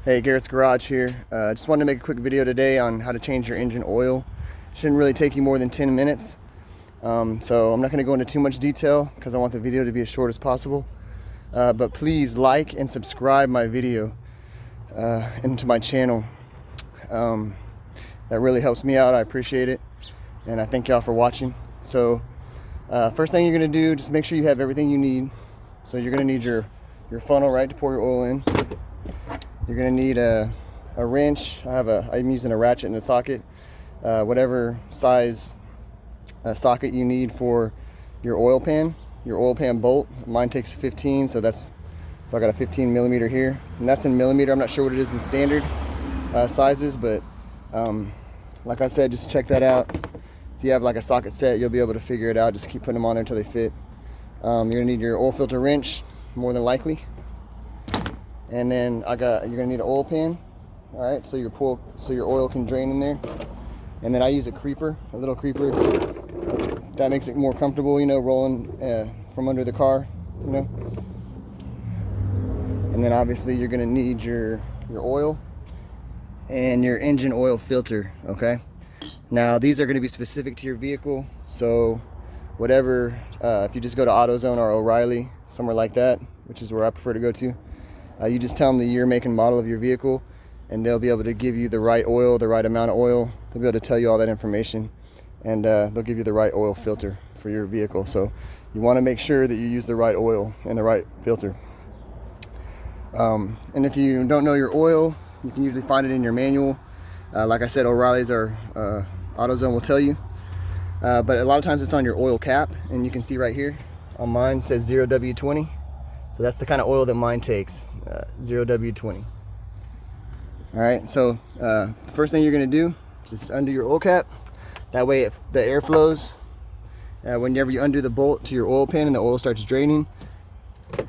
Hey, Garrett's Garage here. Just wanted to make a quick video today on how to change your engine oil. Shouldn't really take you more than 10 minutes. So I'm not going to go into too much detail because I want the video to be as short as possible. But please like and subscribe my video and to my channel. That really helps me out. I appreciate it. And I thank y'all for watching. So first thing you're going to do, just make sure you have everything you need. So you're going to need your funnel, right, to pour your oil in. You're going to need a wrench. I'm using a ratchet and a socket. Whatever size socket you need for your oil pan bolt. Mine takes 15, so I got a 15 millimeter here, and that's in millimeter. I'm not sure what it is in standard sizes, but like I said, just check that out. If you have like a socket set, you'll be able to figure it out. Just keep putting them on there until they fit. You're gonna need your oil filter wrench, more than likely. And then you're gonna need an oil pan, all right, so your oil can drain in there. And then I use a little creeper. That makes it more comfortable, you know, rolling from under the car, you know. And then obviously you're gonna need your oil and your engine oil filter, okay. Now these are gonna be specific to your vehicle, so whatever, if you just go to AutoZone or O'Reilly, somewhere like that, which is where I prefer to go to. You just tell them the year, make, and model of your vehicle, and they'll be able to give you the right oil, the right amount of oil. They'll be able to tell you all that information, and they'll give you the right oil filter for your vehicle. So you want to make sure that you use the right oil and the right filter. And if you don't know your oil, you can usually find it in your manual. Like I said, O'Reilly's or AutoZone will tell you. But a lot of times it's on your oil cap, and you can see right here on mine it says 0W20. So that's the kind of oil that mine takes, 0W20. All right, so the first thing you're gonna do is just undo your oil cap. That way if the air flows, whenever you undo the bolt to your oil pan and the oil starts draining,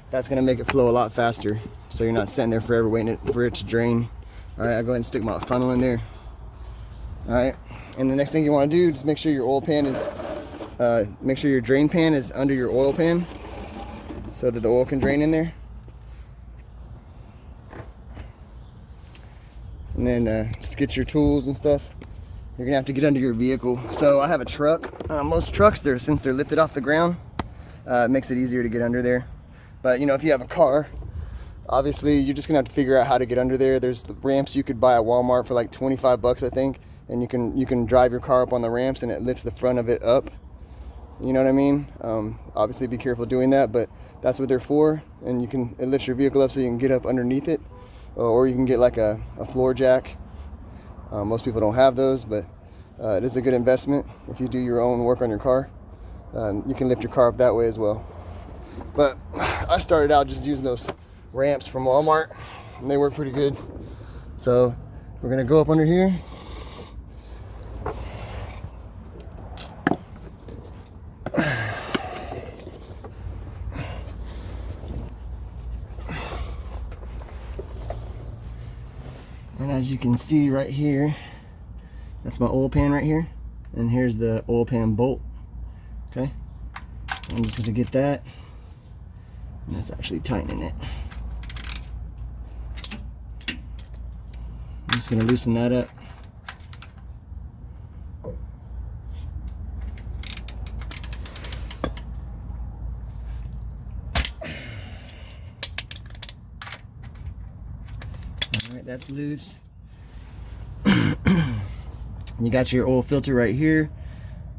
that's gonna make it flow a lot faster. So you're not sitting there forever waiting for it to drain. All right, I'll go ahead and stick my funnel in there. All right, and the next thing you wanna do, just make sure your oil pan is, make sure your drain pan is under your oil pan, so that the oil can drain in there. And then just get your tools and stuff. You're gonna have to get under your vehicle. So I have a truck. Most trucks, since they're lifted off the ground, it makes it easier to get under there. But you know, if you have a car, obviously you're just gonna have to figure out how to get under there. There's the ramps you could buy at Walmart for like 25 bucks, I think, and you can drive your car up on the ramps, and it lifts the front of it up. You know what I mean? Obviously be careful doing that, but that's what they're for. And it lifts your vehicle up so you can get up underneath it, or you can get like a floor jack. Most people don't have those, but it is a good investment if you do your own work on your car. You can lift your car up that way as well. But I started out just using those ramps from Walmart, and they work pretty good. So we're gonna go up under here. And as you can see right here, that's my oil pan right here, and here's the oil pan bolt. Okay, so I'm just gonna get that, and that's actually tightening it. I'm just gonna loosen that up. Alright, that's loose. You got your oil filter right here.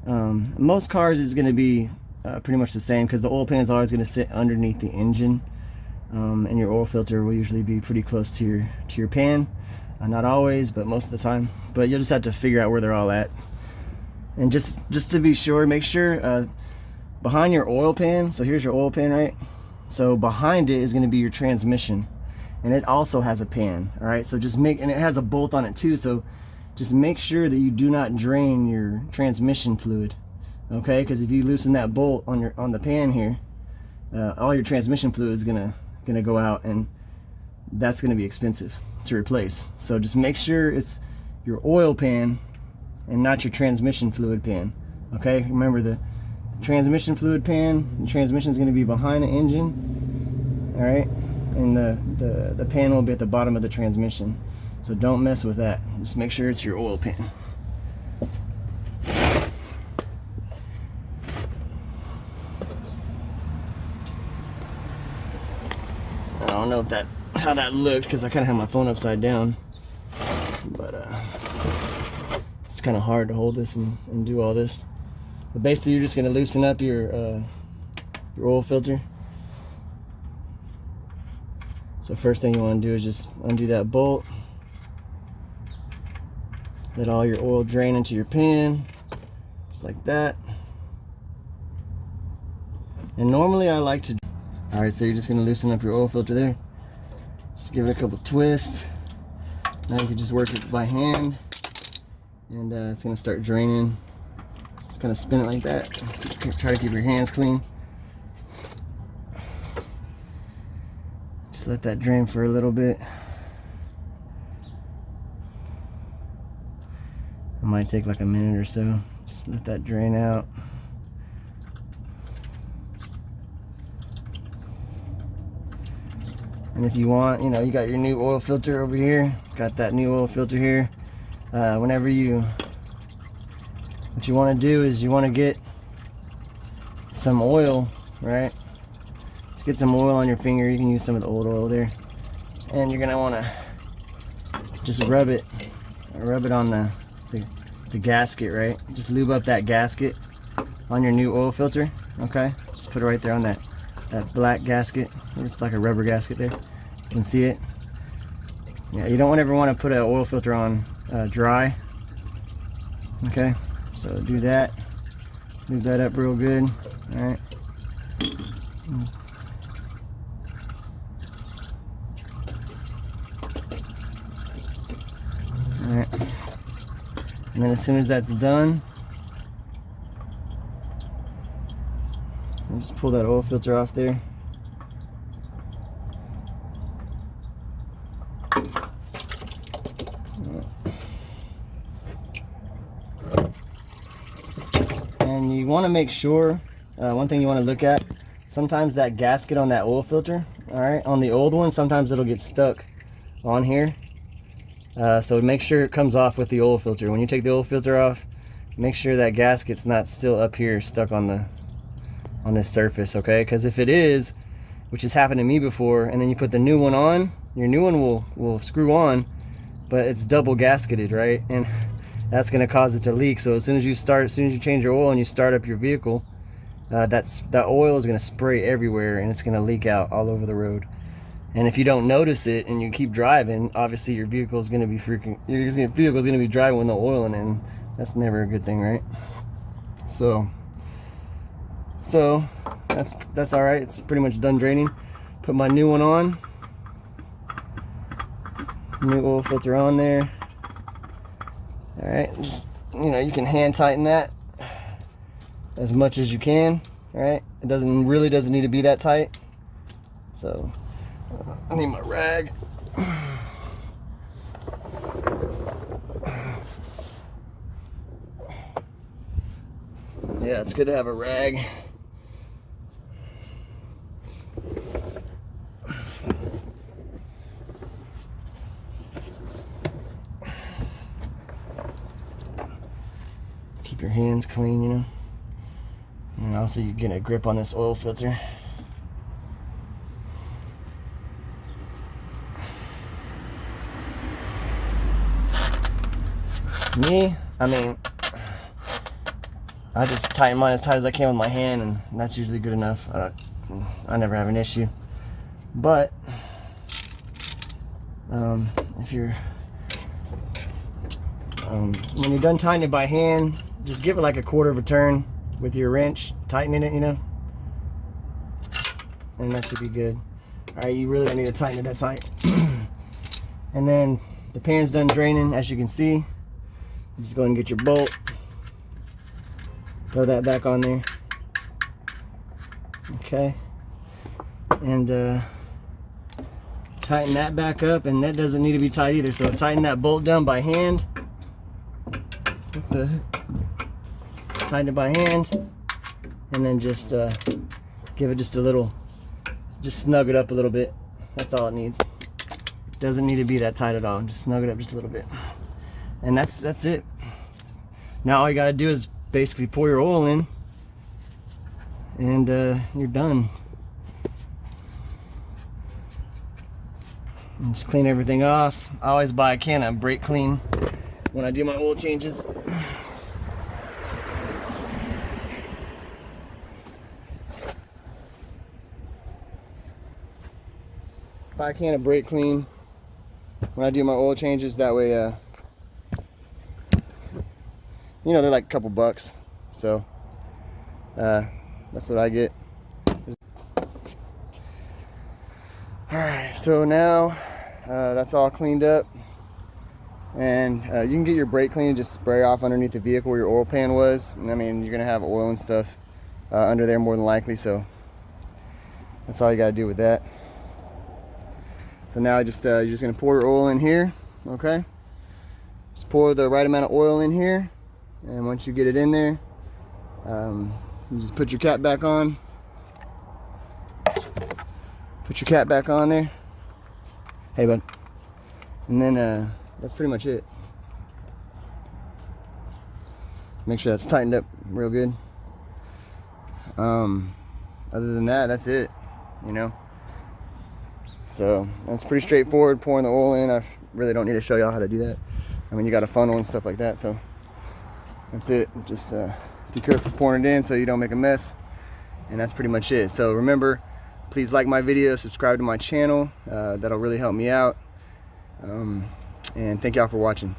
Most cars is going to be pretty much the same, because the oil pan is always going to sit underneath the engine, and your oil filter will usually be pretty close to your pan. Not always, but most of the time. But you'll just have to figure out where they're all at. And just to be sure, make sure behind your oil pan. So here's your oil pan, right? So behind it is going to be your transmission. And it also has a pan, all right? So and it has a bolt on it too, so just make sure that you do not drain your transmission fluid, okay? Because if you loosen that bolt on the pan here, all your transmission fluid is gonna go out, and that's gonna be expensive to replace. So just make sure it's your oil pan and not your transmission fluid pan, okay? Remember, the transmission fluid pan, the transmission is gonna be behind the engine, all right? and the pan will be at the bottom of the transmission. So don't mess with that. Just make sure it's your oil pan. I don't know if how that looked, because I kind of have my phone upside down, but it's kind of hard to hold this and do all this. But basically, you're just going to loosen up your oil filter. So first thing you want to do is just undo that bolt. Let all your oil drain into your pan, just like that. And normally I like to... Alright, so you're just going to loosen up your oil filter there. Just give it a couple twists. Now you can just work it by hand. And it's going to start draining. Just kind of spin it like that. Try to keep your hands clean. Just let that drain for a little bit. It might take like a minute or so. Just let that drain out. And if you want, you got your new oil filter over here. Got that new oil filter here. What you want to do is you want to get some oil, right? Just get some oil on your finger. You can use some of the old oil there. And you're gonna want to just rub it on the gasket, right? Just lube up that gasket on your new oil filter, okay? Just put it right there on that black gasket. It's like a rubber gasket there. You can see it. Yeah, you don't ever want to put an oil filter on dry. Okay, so do that. Lube that up real good. All right. All right. And then as soon as that's done, I'll just pull that oil filter off there. And you want to make sure, one thing you want to look at, sometimes that gasket on that oil filter, all right, on the old one, sometimes it'll get stuck on here. So make sure it comes off with the oil filter. When you take the oil filter off, make sure that gasket's not still up here stuck on this surface, okay? Because if it is, which has happened to me before, and then you put the new one on, your new one will screw on, but it's double gasketed, right? And that's going to cause it to leak. So as soon as you change your oil and you start up your vehicle, that oil is going to spray everywhere, and it's going to leak out all over the road. And if you don't notice it and you keep driving, obviously your vehicle is going to be driving with no oil in it, and that's never a good thing, right? So that's all right. It's pretty much done draining. Put my new one on. New oil filter on there. All right, just you can hand tighten that as much as you can. All right, it really doesn't need to be that tight. So I need my rag. Yeah, it's good to have a rag. Keep your hands clean, And also you get a grip on this oil filter. Me, I just tighten mine as tight as I can with my hand, and that's usually good enough. I never have an issue. But if you're when you're done tightening it by hand, just give it like a quarter of a turn with your wrench, tightening it, and that should be good. All right, you really don't need to tighten it that tight. And then the pan's done draining, as you can see. Just go ahead and get your bolt, throw that back on there, okay, and tighten that back up, and that doesn't need to be tight either, so tighten that bolt down by hand. Tighten it by hand, and then just give it just snug it up a little bit. That's all it needs. Doesn't need to be that tight at all. Just snug it up just a little bit. And that's it. Now all you gotta do is basically pour your oil in, and you're done. And just clean everything off. I always buy a can of brake clean when I do my oil changes. Buy a can of brake clean when I do my oil changes. That way, you know, they're like a couple bucks. So that's what I get. Alright, so now that's all cleaned up, and you can get your brake clean and just spray off underneath the vehicle where your oil pan was. I mean, you're gonna have oil and stuff under there more than likely, so that's all you gotta do with that. So now you're just gonna pour your oil in here, okay? Just pour the right amount of oil in here, and once you get it in there, you just put your cap back on. Put your cap back on there. Hey, bud. And then that's pretty much it. Make sure that's tightened up real good. Other than that, that's it, you know. So that's pretty straightforward, pouring the oil in. I really don't need to show y'all how to do that. I mean, you got a funnel and stuff like that, so that's it. Just be careful pouring it in so you don't make a mess. And that's pretty much it. So remember, please like my video, subscribe to my channel. That'll really help me out. And thank y'all for watching.